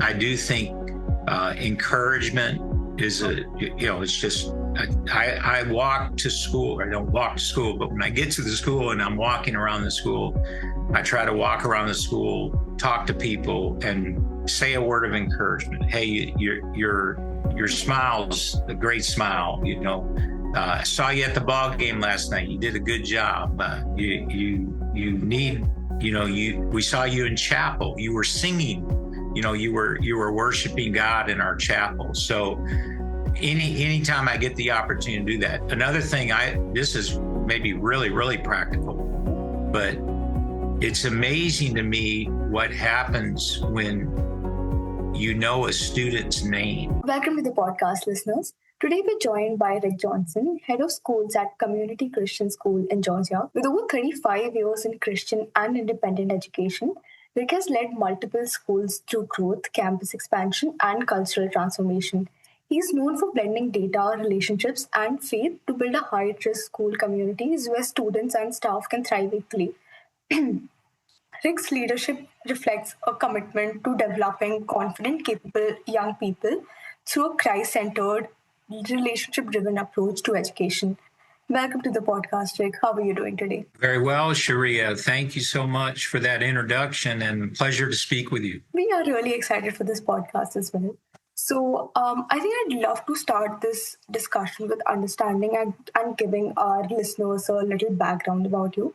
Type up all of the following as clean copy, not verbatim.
I do think encouragement is it's just, I walk to school. I don't walk to school, but when I get to the school and I'm walking around the school, I try to walk around the school, talk to people, and say a word of encouragement. Hey, your smile's a great smile. I saw you at the ball game last night. You did a good job. We saw you in chapel. You were singing. You were worshiping God in our chapel. So anytime I get the opportunity to do that. Another thing, this is maybe really, really practical, but it's amazing to me what happens when you know a student's name. Welcome to the podcast, listeners. Today we're joined by Rick Johnson, Head of Schools at Community Christian School in Georgia. With over 35 years in Christian and independent education, Rick has led multiple schools through growth, campus expansion, and cultural transformation. He's known for blending data, relationships, and faith to build a high-risk school communities where students and staff can thrive equally. Rick's leadership reflects a commitment to developing confident, capable young people through a Christ-centered, relationship-driven approach to education. Welcome to the podcast, Rick. How are you doing today? Very well, Sharia. Thank you so much for that introduction, and pleasure to speak with you. We are really excited for this podcast as well. So I think I'd love to start this discussion with understanding and giving our listeners a little background about you.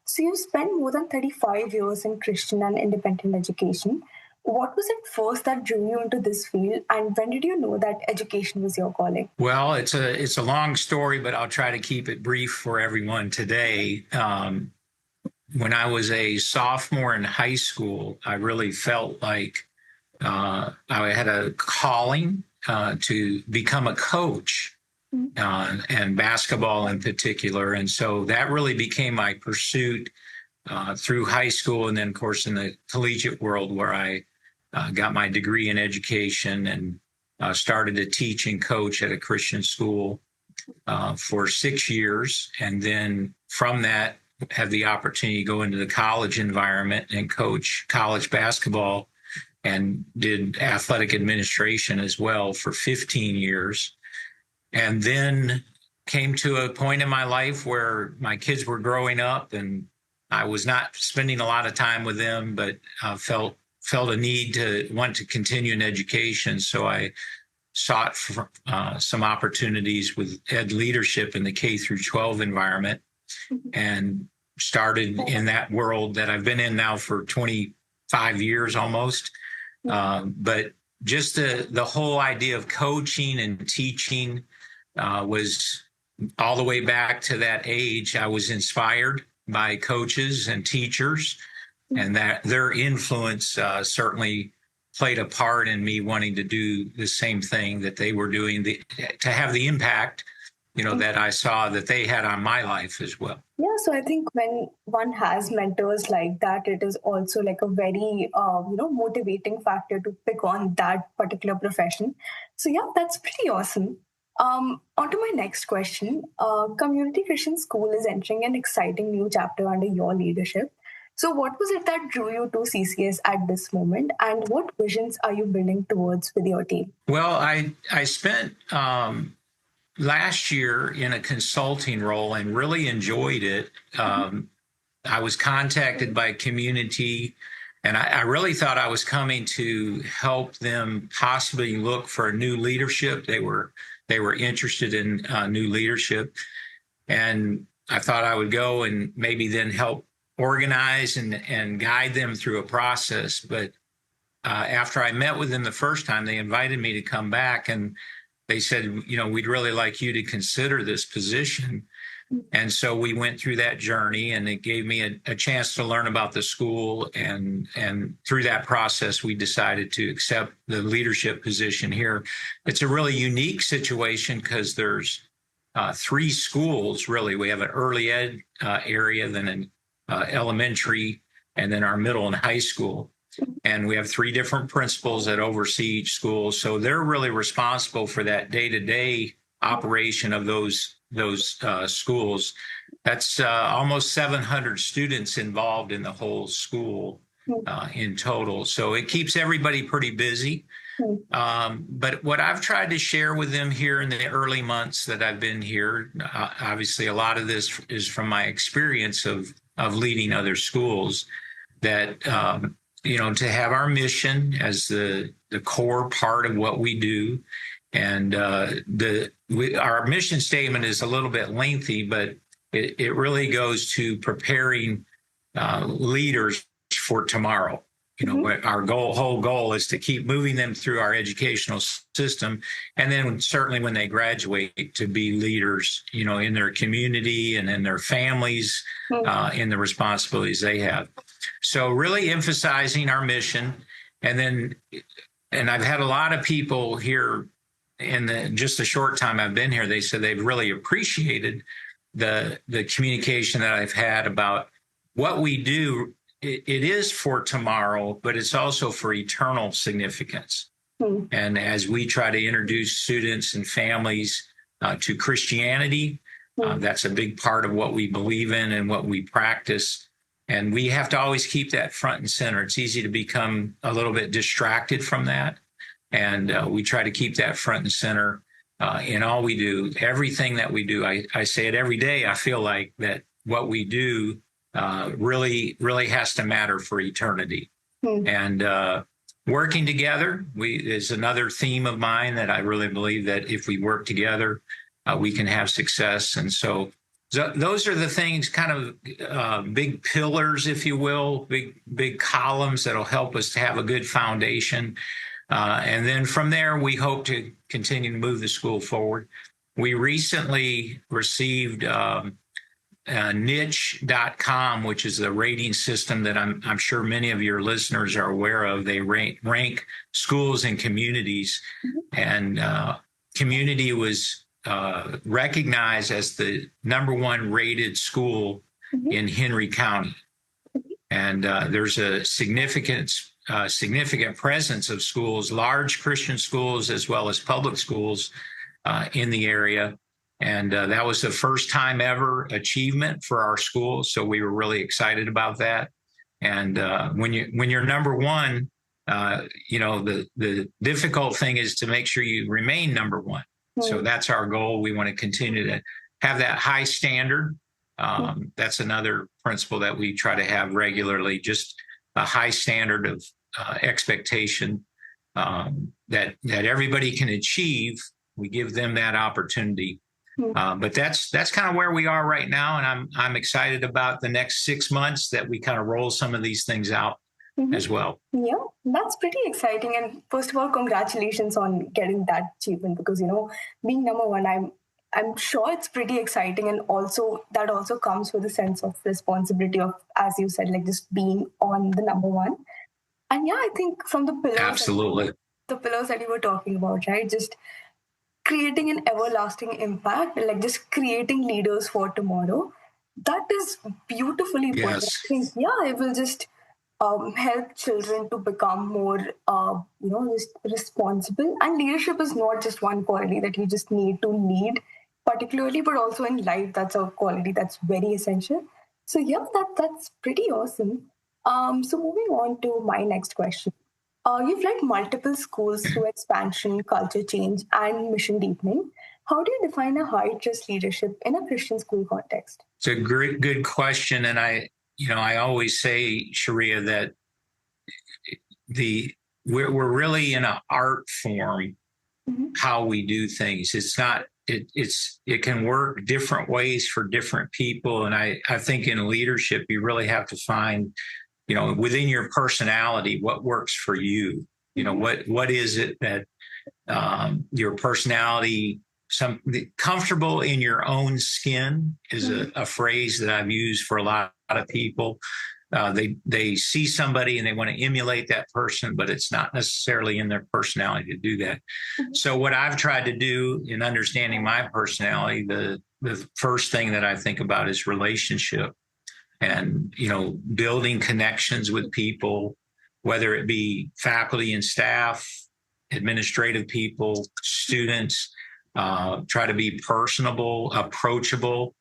So you spent more than 35 years in Christian and independent education. What was it first that drew you into this field, and when did you know that education was your calling? Well, it's a long story, but I'll try to keep it brief for everyone today. When I was a sophomore in high school, I really felt like I had a calling to become a coach, and basketball in particular. And so that really became my pursuit through high school, and then, of course, in the collegiate world where I got my degree in education and started to teach and coach at a Christian school for 6 years. And then from that, had the opportunity to go into the college environment and coach college basketball, and did athletic administration as well for 15 years. And then came to a point in my life where my kids were growing up and I was not spending a lot of time with them, but felt a need to want to continue in education. So I sought for, some opportunities with ed leadership in the K through 12 environment, and started in that world that I've been in now for 25 years almost. But just the whole idea of coaching and teaching was all the way back to that age. I was inspired by coaches and teachers, and that their influence certainly played a part in me wanting to do the same thing that they were doing, to have the impact, that I saw that they had on my life as well. Yeah, so I think when one has mentors like that, it is also like a very, motivating factor to pick on that particular profession. So yeah, that's pretty awesome. On to my next question. Community Christian School is entering an exciting new chapter under your leadership. So what was it that drew you to CCS at this moment, and what visions are you building towards with your team? Well, I spent last year in a consulting role and really enjoyed it. I was contacted by community, and I really thought I was coming to help them possibly look for a new leadership. They were interested in new leadership, and I thought I would go and maybe then help organize and guide them through a process. But after I met with them the first time, they invited me to come back, and they said, we'd really like you to consider this position. And so we went through that journey, and it gave me a chance to learn about the school. And through that process, we decided to accept the leadership position here. It's a really unique situation because there's 3 schools, really. We have an early ed area, then an elementary, and then our middle and high school. And we have 3 different principals that oversee each school. So they're really responsible for that day-to-day operation of those schools. That's almost 700 students involved in the whole school. in total. So it keeps everybody pretty busy. But what I've tried to share with them here in the early months that I've been here, obviously a lot of this is from my experience of leading other schools, that to have our mission as the core part of what we do. And our mission statement is a little bit lengthy, but it really goes to preparing leaders for tomorrow. Our whole goal is to keep moving them through our educational system, and then certainly when they graduate, to be leaders, in their community and in their families, in the responsibilities they have. So really emphasizing our mission, and I've had a lot of people here in just the short time I've been here. They said they've really appreciated the communication that I've had about what we do. It is for tomorrow, but it's also for eternal significance. And as we try to introduce students and families to Christianity, that's a big part of what we believe in and what we practice. And we have to always keep that front and center. It's easy to become a little bit distracted from that. And we try to keep that front and center in all we do. Everything that we do, I say it every day, I feel like that what we do really has to matter for eternity. And working together is another theme of mine, that I really believe that if we work together, we can have success. And so those are the things, kind of big pillars, if you will, big columns that'll help us to have a good foundation. And then from there, we hope to continue to move the school forward. We recently received niche.com, which is a rating system that I'm sure many of your listeners are aware of. They rank schools and communities, and community was recognized as the #1 rated school in Henry County. And there's a significant presence of schools, large Christian schools as well as public schools in the area. And that was the first time ever achievement for our school. So we were really excited about that. And when you're #1, the difficult thing is to make sure you remain #1. So that's our goal. We want to continue to have that high standard. That's another principle that we try to have regularly, just a high standard of expectation that everybody can achieve. We give them that opportunity. But that's kind of where we are right now, and I'm excited about the next 6 months that we kind of roll some of these things out as well. Yeah, that's pretty exciting. And first of all, congratulations on getting that achievement, because being #1, I'm sure it's pretty exciting, and also that also comes with a sense of responsibility of, as you said, like just being on the #1. And yeah, I think from the pillars, Absolutely, the pillars that you were talking about, right? Just creating an everlasting impact, like just creating leaders for tomorrow. That is beautifully put. yes. I think, yeah, it will just help children to become more, just responsible. And leadership is not just one quality that you just need to lead, particularly, but also in life, that's a quality that's very essential. So yeah, that's pretty awesome. So moving on to my next question. You've led multiple schools through expansion, culture change, and mission deepening. How do you define a high trust leadership in a Christian school context? It's a good question. And I always say, Sharia, that we're really in an art form, how we do things. It's not, it can work different ways for different people. And I think in leadership, you really have to find, within your personality, what works for you. What is it that your personality, comfortable in your own skin is a phrase that I've used for a lot of people. They see somebody and they want to emulate that person, but it's not necessarily in their personality to do that. So what I've tried to do in understanding my personality, the first thing that I think about is relationship. And, building connections with people, whether it be faculty and staff, administrative people, students, try to be personable, approachable,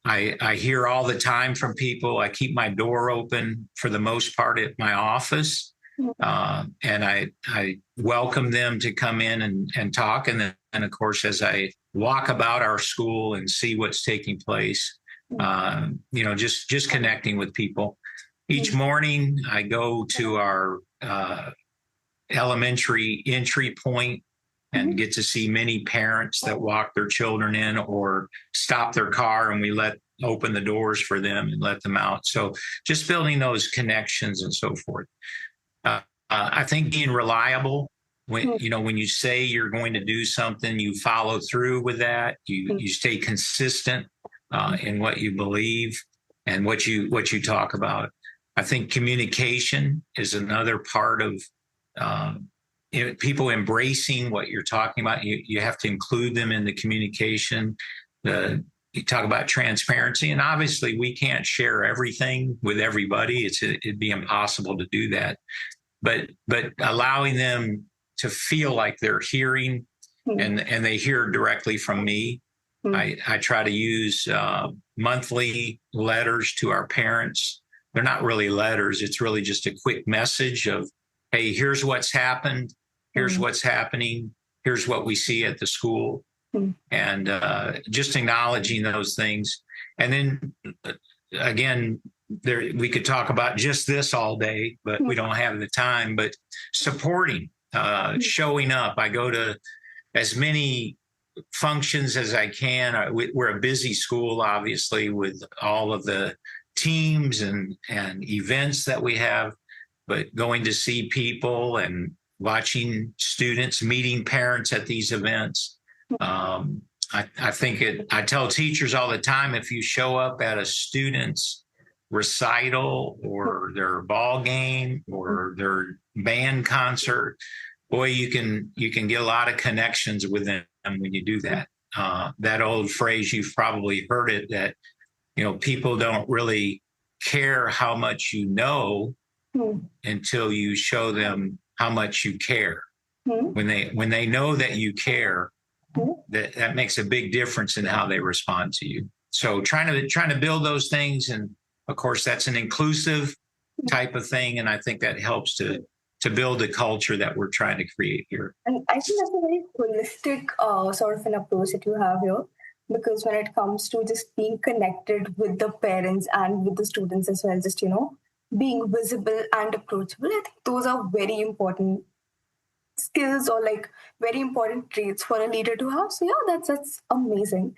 I hear all the time from people. I keep my door open for the most part at my office, and I welcome them to come in and talk. And then, and of course, as I walk about our school and see what's taking place, just connecting with people. Each morning, I go to our elementary entry point and get to see many parents that walk their children in or stop their car, and we open the doors for them and let them out. So just building those connections and so forth. I think being reliable, when you say you're going to do something, you follow through with that. You stay consistent in what you believe and what you talk about. I think communication is another part of people embracing what you're talking about. You have to include them in the communication. You talk about transparency, and obviously we can't share everything with everybody. It'd be impossible to do that. But allowing them to feel like they're hearing and they hear directly from me. I try to use monthly letters to our parents. They're not really letters. It's really just a quick message of, hey, here's what's happened. Here's what's happening. Here's what we see at the school. And just acknowledging those things. And then again, we could talk about just this all day, but we don't have the time. But supporting, showing up. I go to as many functions as I can. We're a busy school, obviously, with all of the teams and events that we have, but going to see people and watching students, meeting parents at these events. I think I tell teachers all the time, if you show up at a student's recital or their ball game or their band concert, boy, you can get a lot of connections with them when you do that. That old phrase, you've probably heard it, that people don't really care how much you know until you show them how much you care. When they know that you care, that makes a big difference in how they respond to you. So trying to build those things, and of course that's an inclusive type of thing, and I think that helps to build the culture that we're trying to create here. And I think that's a very holistic sort of an approach that you have here, because when it comes to just being connected with the parents and with the students as well, just being visible and approachable, I think those are very important skills or like very important traits for a leader to have. So yeah, that's amazing.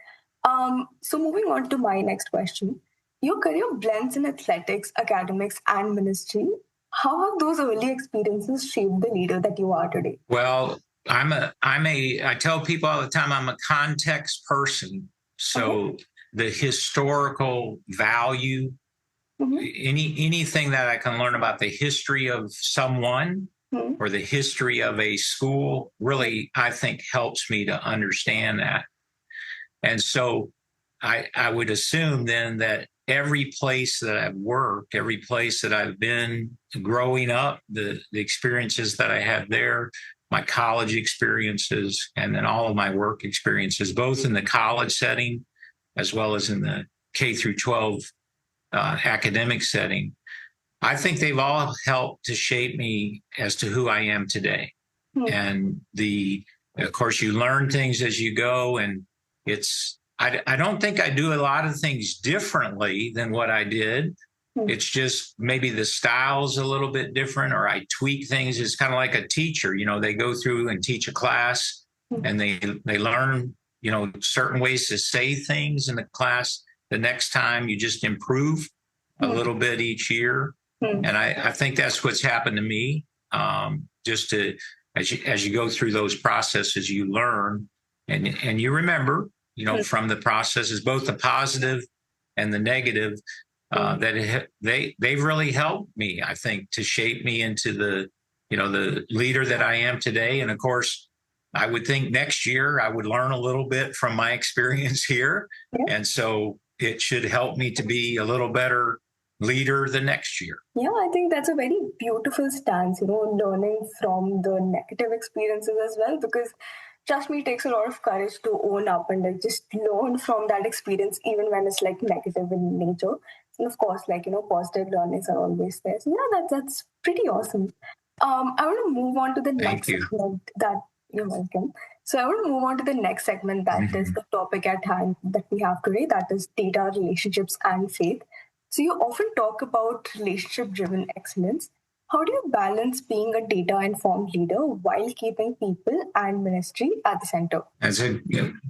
So moving on to my next question. Your career blends in athletics, academics, and ministry. How have those early experiences shaped the leader that you are today? Well, I tell people all the time, I'm a context person. So the historical value, anything that I can learn about the history of someone or the history of a school, really, I think helps me to understand that. And so I would assume then that every place that I've worked, every place that I've been growing up, the experiences that I had there, my college experiences, and then all of my work experiences, both in the college setting as well as in the K through 12 academic setting, I think they've all helped to shape me as to who I am today. And of course, you learn things as you go, and I don't think I do a lot of things differently than what I did. It's just maybe the style's a little bit different, or I tweak things. It's kind of like a teacher, they go through and teach a class and they learn, certain ways to say things in the class. The next time you just improve a little bit each year. And I think that's what's happened to me. Just as you go through those processes, you learn and you remember, from the processes, both the positive and the negative, that they've really helped me, I think, to shape me into the leader that I am today. And of course, I would think next year I would learn a little bit from my experience here. And so it should help me to be a little better leader the next year. Yeah, I think that's a very beautiful stance, learning from the negative experiences as well, because trust me, it takes a lot of courage to own up and like just learn from that experience, even when it's like negative in nature. And of course, like, positive learnings are always there. So yeah, that's pretty awesome. I want to move on to the Thank next you. segment that you're welcome. So I want to move on to the next segment that is the topic at hand that we have today, that is data, relationships, and faith. So you often talk about relationship driven excellence. How do you balance being a data informed leader while keeping people and ministry at the center?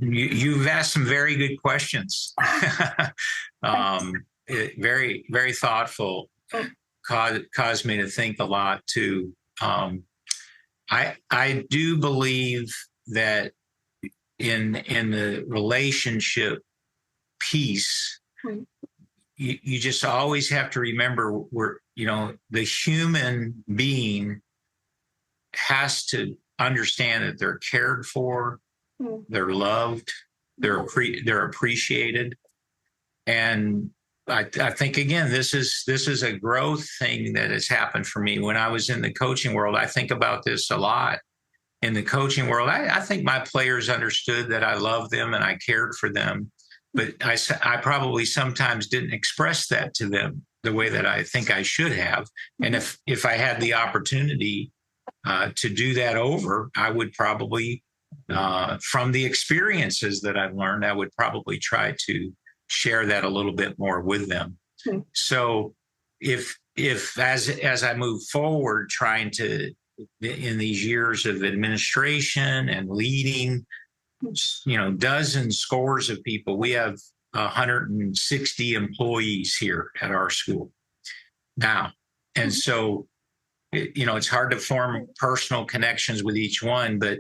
You've asked some very good questions. Very, very thoughtful. Caused me to think a lot too. I do believe that in the relationship piece, you just always have to remember the human being has to understand that they're cared for, they're loved, they're appreciated. And I think again, this is a growth thing that has happened for me. When I was in the coaching world, I think about this a lot. In the coaching world, I think my players understood that I loved them and I cared for them, but I probably sometimes didn't express that to them the way that I think I should have. And if I had the opportunity to do that over, I would probably, from the experiences that I've learned, I would probably try to share that a little bit more with them. So if as I move forward, trying to, in these years of administration and leading, dozens, scores of people, we have 160 employees here at our school now. And so, it's hard to form personal connections with each one, but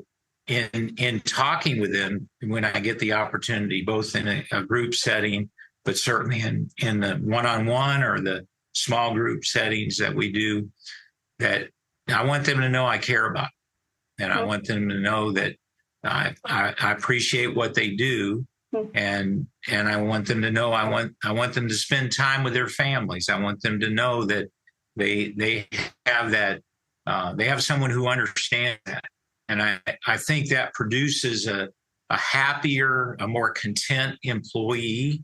in talking with them, when I get the opportunity, both in a group setting, but certainly in the one-on-one or the small group settings that we do, that I want them to know I care about them, and I want them to know that I appreciate what they do, and I want them to know I want them to spend time with their families. I want them to know that they have that they have someone who understands that. And I think that produces a happier, a more content employee.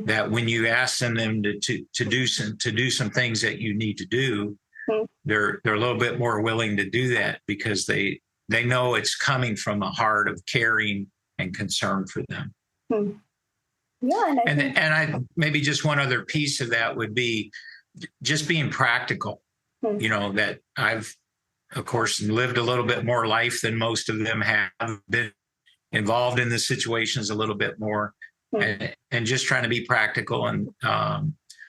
That when you ask them to do some things that you need to do, they're a little bit more willing to do that because they know it's coming from a heart of caring and concern for them. Yeah, and I maybe just one other piece of that would be just being practical. That I've, of course, lived a little bit more life than most of them have, been involved in the situations a little bit more, and just trying to be practical. And I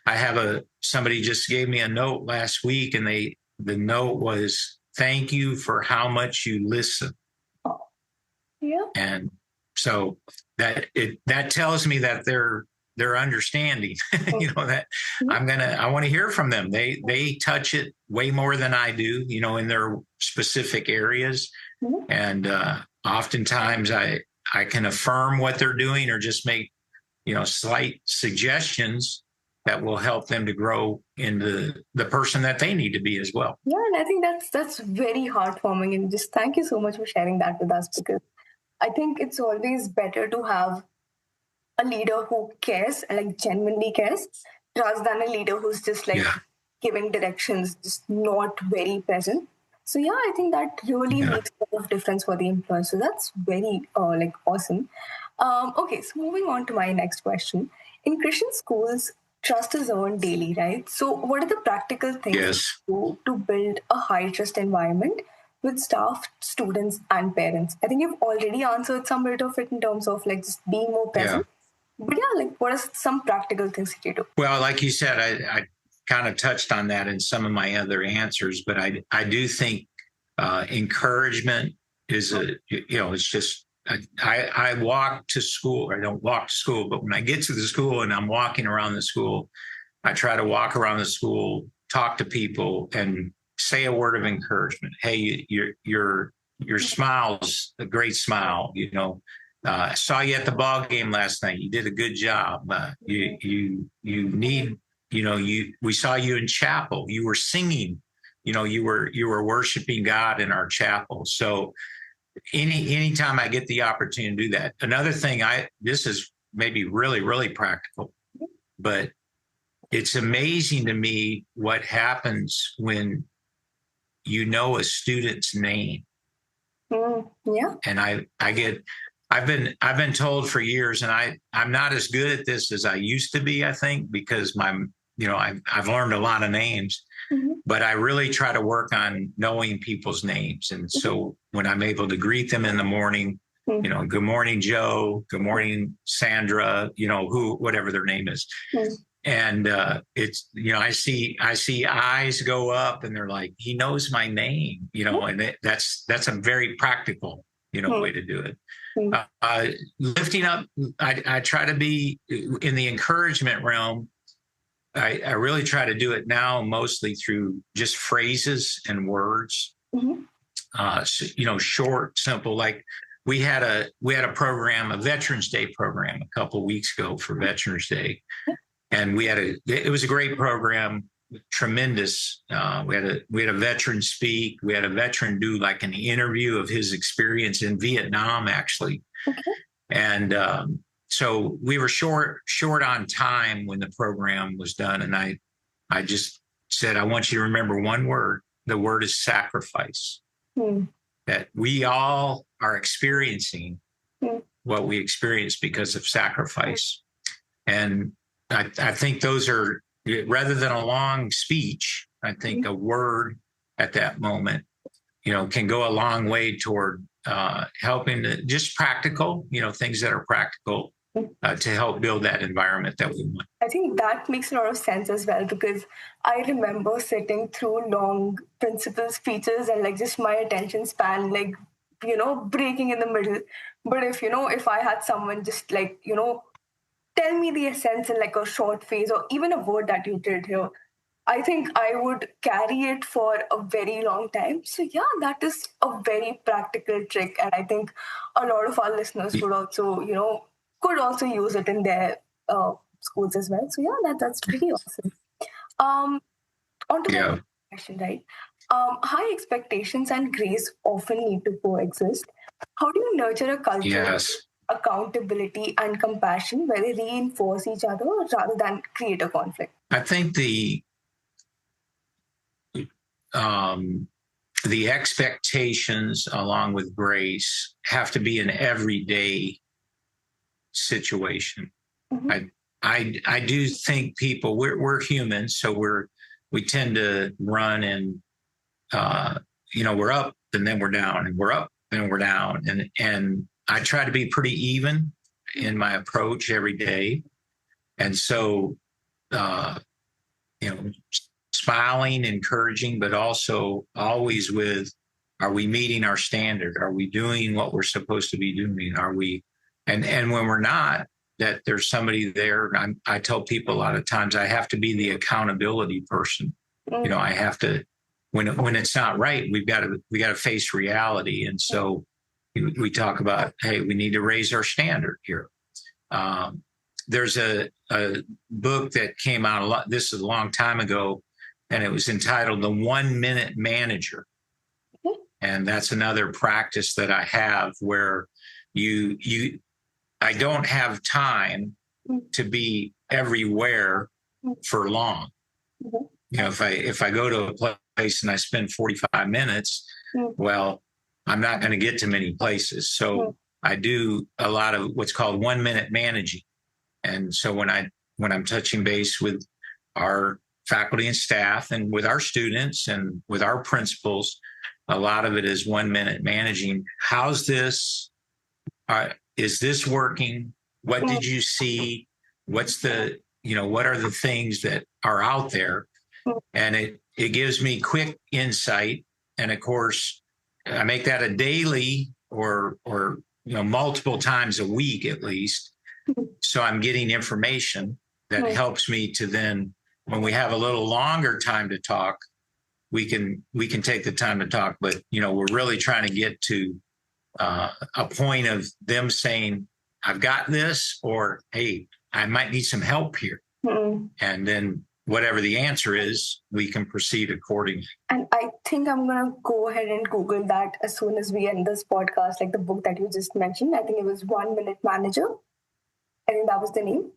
have somebody just gave me a note last week, and the note was, "Thank you for how much you listen." Yeah. And so that tells me that they're understanding. That I want to hear from them. They touch it way more than I do, in their specific areas. And oftentimes I can affirm what they're doing or just make, slight suggestions that will help them to grow into the person that they need to be as well. Yeah, and I think that's very heartwarming, and just thank you so much for sharing that with us, because I think it's always better to have a leader who cares, like genuinely cares, rather than a leader who's just like giving directions, just not very present. So yeah, I think that really makes a lot of difference for the employer. So that's very awesome. Okay, so moving on to my next question. In Christian schools, trust is earned daily, right? So what are the practical things you do to build a high trust environment with staff, students, and parents? I think you've already answered some bit of it in terms of like just being more present. But yeah, what are some practical things that you do? Well, like you said, I kind of touched on that in some of my other answers, but I do think encouragement is it's just, I walk to school, or I don't walk to school, but when I get to the school and I'm walking around the school, I try to walk around the school, talk to people, and say a word of encouragement. Hey, your smile's a great smile. I saw you at the ball game last night. You did a good job. You need we saw you in chapel. You were singing. You were worshiping God in our chapel. So anytime I get the opportunity to do that. Another thing, this is maybe really, really practical, but it's amazing to me what happens when you know a student's name. Yeah. And I've been told for years, and I'm not as good at this as I used to be, I think, because I've learned a lot of names, but I really try to work on knowing people's names. And so when I'm able to greet them in the morning, good morning, Joe, good morning, Sandra, whatever their name is. And it's, I see eyes go up and they're like, he knows my name, and that's a very practical, way to do it. Lifting up, I try to be in the encouragement realm. I really try to do it now mostly through just phrases and words. Short, simple. Like we had a program, a Veterans Day program a couple of weeks ago for Veterans Day. And it was a great program, tremendous. We had a veteran speak. We had a veteran do like an interview of his experience in Vietnam, actually. And so we were short on time when the program was done. And I just said, I want you to remember one word. The word is sacrifice. That we all are experiencing what we experience because of sacrifice. And I think those are, rather than a long speech, I think a word at that moment, can go a long way toward helping just practical, things that are practical to help build that environment that we want. I think that makes a lot of sense as well, because I remember sitting through long principal speeches and like just my attention span, like, breaking in the middle. But if I had someone just like, tell me the essence in like a short phrase or even a word that you did here, I think I would carry it for a very long time. So yeah, that is a very practical trick. And I think a lot of our listeners would also, could also use it in their schools as well. So yeah, that's pretty awesome. On to my question, right? High expectations and grace often need to coexist. How do you nurture a culture of accountability and compassion where they reinforce each other rather than create a conflict? I think the expectations along with grace have to be an everyday situation. I do think people, we're humans, so we tend to run and we're up and then we're down, and we're up and we're down, and I try to be pretty even in my approach every day. And so smiling, encouraging, but also always with, are we meeting our standard? Are we doing what we're supposed to be doing? Are we, and when we're not, that there's somebody there. I tell people a lot of times I have to be the accountability person. I have to, when it's not right, we got to face reality. And so we talk about, hey, we need to raise our standard here. There's a book that came out this is a long time ago, and it was entitled The 1 Minute Manager. And that's another practice that I have where I don't have time to be everywhere for long. If I go to a place and I spend 45 minutes, well, I'm not going to get to many places. So I do a lot of what's called 1 minute managing. And so when I'm touching base with our faculty and staff and with our students and with our principals, a lot of it is 1 minute managing. How's this? Is this working? What did you see? What's the, what are the things that are out there? And it gives me quick insight. And of course, I make that a daily or multiple times a week at least. So I'm getting information that helps me to then, when we have a little longer time to talk, we can take the time to talk. But we're really trying to get to a point of them saying, I've got this, or hey, I might need some help here. And then whatever the answer is, we can proceed accordingly. And I think I'm going to go ahead and Google that as soon as we end this podcast, like the book that you just mentioned. I think it was 1 Minute Manager. I think that was the name.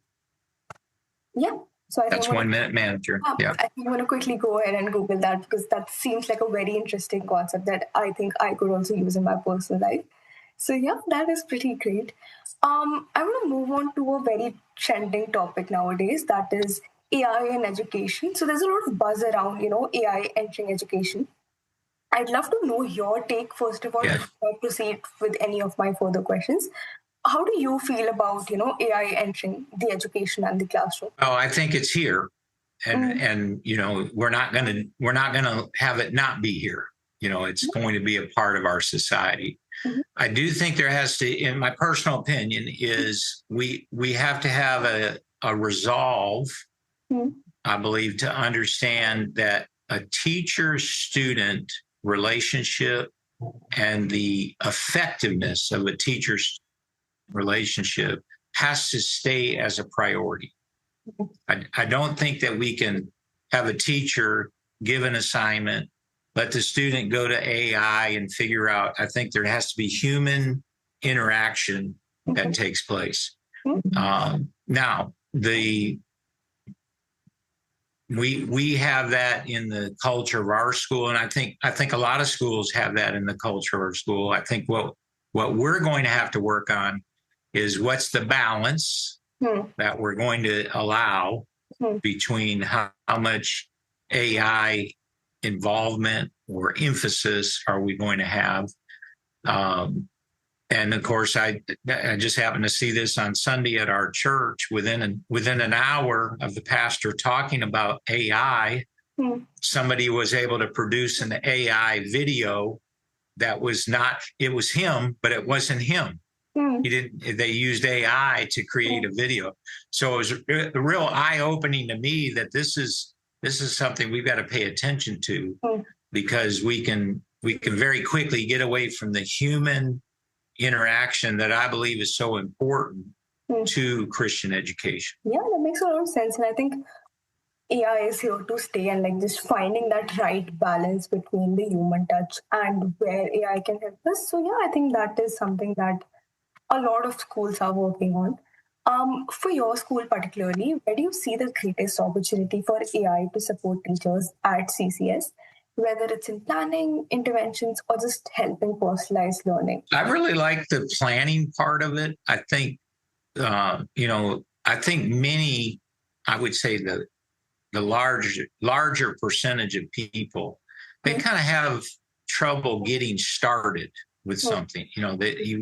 Yeah. So I think That's 1 Minute Manager. Yeah. I think I'm going to quickly go ahead and Google that because that seems like a very interesting concept that I think I could also use in my personal life. So yeah, that is pretty great. I want to move on to a very trending topic nowadays, that is AI in education. So there's a lot of buzz around, AI entering education. I'd love to know your take, first of all, Yeah. before I proceed with any of my further questions. How do you feel about, AI entering the education and the classroom? Oh, I think it's here. And we're not gonna have it not be here. It's going to be a part of our society. Mhm. I do think there has to, in my personal opinion, is we have to have a resolve, Mhm. I believe, to understand that a teacher-student relationship and the effectiveness of a teacher's relationship has to stay as a priority. I don't think that we can have a teacher give an assignment, let the student go to AI and figure out. I think there has to be human interaction that takes place. Now, we have that in the culture of our school, and I think a lot of schools have that in the culture of our school. I think what we're going to have to work on is what's the balance that we're going to allow between how much AI involvement or emphasis are we going to have. And of course, I just happened to see this on Sunday at our church. Within an hour of the pastor talking about AI, somebody was able to produce an AI video that was not, it was him, but it wasn't him. He didn't. They used AI to create a video, so it was a real eye-opening to me that this is something we've got to pay attention to, because we can very quickly get away from the human interaction that I believe is so important to Christian education. Yeah, that makes a lot of sense, and I think AI is here to stay, and like just finding that right balance between the human touch and where AI can help us. So yeah, I think that is something that a lot of schools are working on. For your school particularly, where do you see the greatest opportunity for AI to support teachers at CCS, whether it's in planning, interventions, or just helping personalized learning? I really like the planning part of it. I think, I think many, I would say the larger percentage of people, they kind of have trouble getting started with something.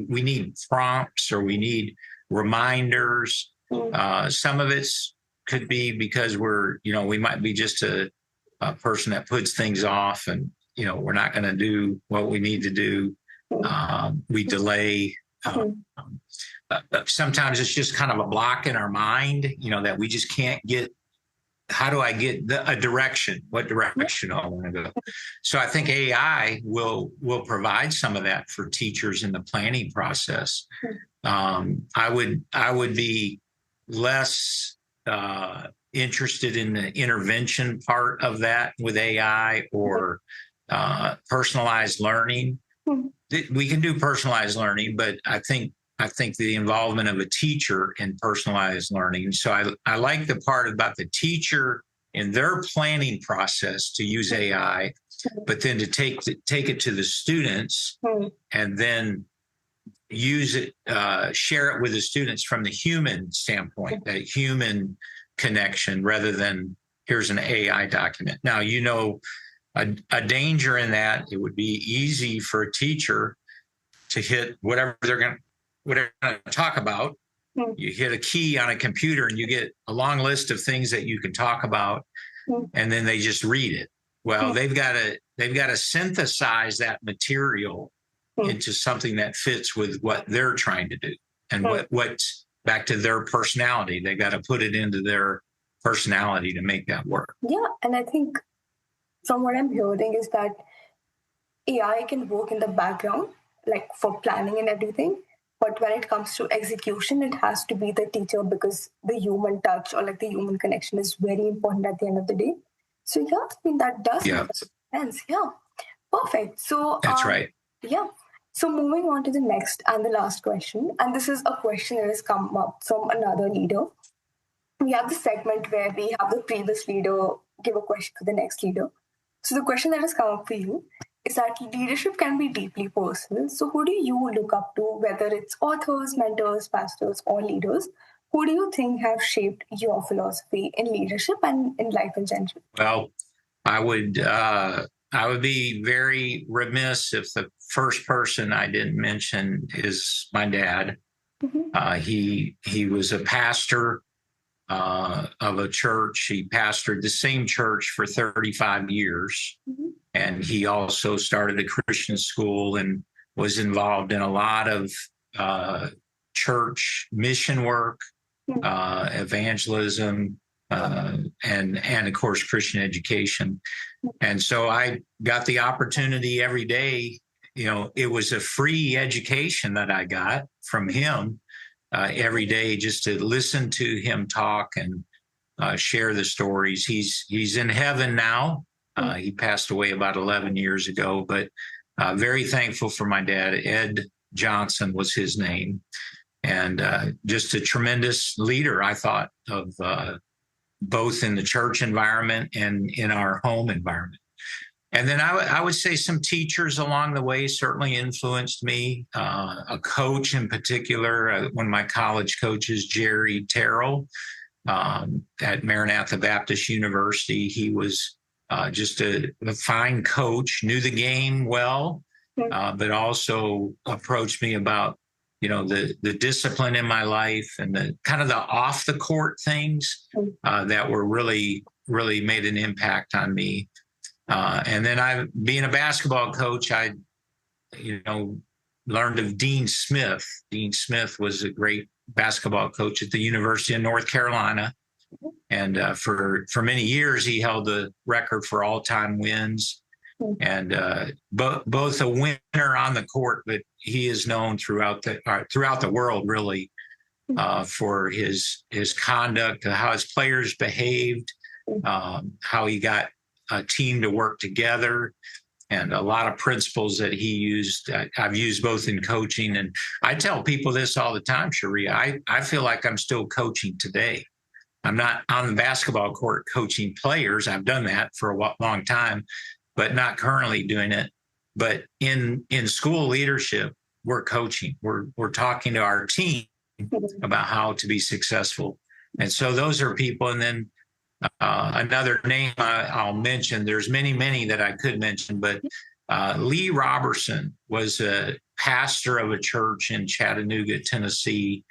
We need prompts or we need reminders. Some of it's could be because we might be just a person that puts things off, and we're not going to do what we need to do. We delay. Sometimes it's just kind of a block in our mind, that we just can't get. How do I get a direction? What direction I want to go? So I think AI will provide some of that for teachers in the planning process. I would be less interested in the intervention part of that with AI or personalized learning. We can do personalized learning, but I think the involvement of a teacher in personalized learning. So I like the part about the teacher in their planning process to use AI, but then to take it to the students and then use it, share it with the students from the human standpoint, that human connection, rather than here's an AI document. Now, a danger in that, it would be easy for a teacher to hit whatever they're going to talk about. You hit a key on a computer and you get a long list of things that you can talk about, and then they just read it. Well, they've got to synthesize that material into something that fits with what they're trying to do, and what's back to their personality. They got to put it into their personality to make that work. Yeah, and I think from what I'm hearing is that AI can work in the background, like for planning and everything, But when it comes to execution, it has to be the teacher because the human touch or like the human connection is very important at the end of the day. So yeah, I mean that does make sense. Yeah, perfect. So That's right. yeah. So moving on to the next and the last question, and this is a question that has come up from another leader. We have the segment where we have the previous leader give a question to the next leader. So the question that has come up for you is that leadership can be deeply personal. So who do you look up to, whether it's authors, mentors, pastors, or leaders? Who do you think have shaped your philosophy in leadership and in life in general? Well, I would be very remiss if the first person I didn't mention is my dad. Mm-hmm. He was a pastor of a church. He pastored the same church for 35 years. Mm-hmm. And he also started a Christian school and was involved in a lot of church mission work, evangelism, and of course, Christian education. And so I got the opportunity every day. You know, it was a free education that I got from him every day, just to listen to him talk and share the stories. He's in heaven now. He passed away about 11 years ago, but very thankful for my dad. Ed Johnson was his name, and just a tremendous leader, I thought, of both in the church environment and in our home environment. And then I would say some teachers along the way certainly influenced me. A coach in particular, one of my college coaches, Jerry Terrell, at Maranatha Baptist University. He was just a fine coach, knew the game well, but also approached me about, you know, the discipline in my life and the kind of the off the court things that were really made an impact on me. And then being a basketball coach, I, you know, learned of Dean Smith. Dean Smith was a great basketball coach at the University of North Carolina. And for many years, he held the record for all-time wins. And both a winner on the court, but he is known throughout the world, really, for his conduct, how his players behaved, how he got a team to work together, and a lot of principles that he used. I've used both in coaching, and I tell people this all the time, Sharia. I feel like I'm still coaching today. I'm not on the basketball court coaching players. I've done that for a long time, but not currently doing it. But in school leadership, we're coaching. We're talking to our team about how to be successful. And so those are people. And then another name I'll mention, there's many that I could mention, but Lee Robertson was a pastor of a church in Chattanooga, Tennessee,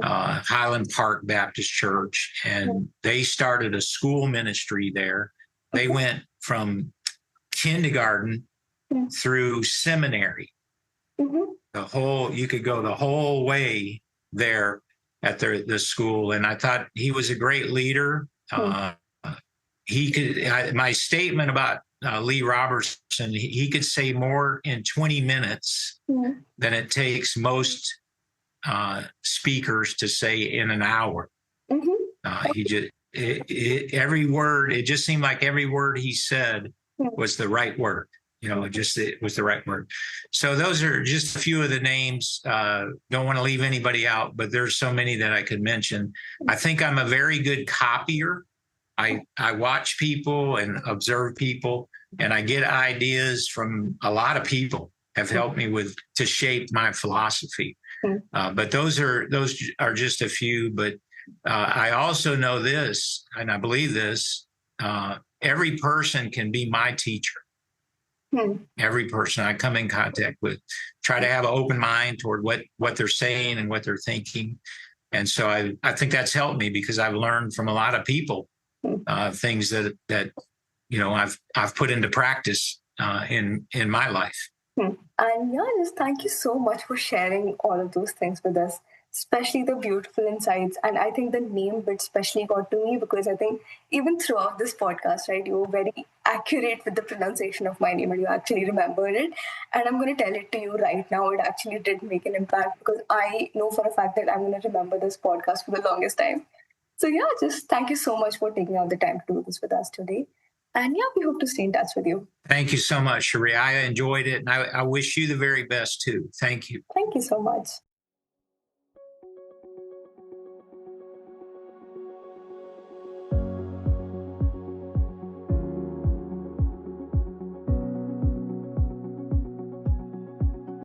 Highland Park Baptist Church, and they started a school ministry there. They went from kindergarten through seminary. You could go the whole way there at the school. And I thought he was a great leader. My statement about Lee Robertson, he could say more in 20 minutes than it takes most speakers to say in an hour. He just, every word, it just seemed like every word he said was the right word. You know, it was the right word. So those are just a few of the names. Don't want to leave anybody out, but there's so many that I could mention. I think I'm a very good copier. I watch people and observe people, and I get ideas from a lot of people have helped me to shape my philosophy. But those are just a few. But I also know this, and I believe this, every person can be my teacher. Every person I come in contact with, try to have an open mind toward what they're saying and what they're thinking. And so I think that's helped me because I've learned from a lot of people things that you know I've put into practice in my life. And yeah, just thank you so much for sharing all of those things with us. especially the beautiful insights. And I think the name bit especially got to me because I think even throughout this podcast, right, you were very accurate with the pronunciation of my name and you actually remembered it. And I'm going to tell it to you right now. It actually did make an impact because I know for a fact that I'm going to remember this podcast for the longest time. So, yeah, just thank you so much for taking out the time to do this with us today. And yeah, we hope to stay in touch with you. Thank you so much, Sheree. I enjoyed it, and I wish you the very best too. Thank you. Thank you so much.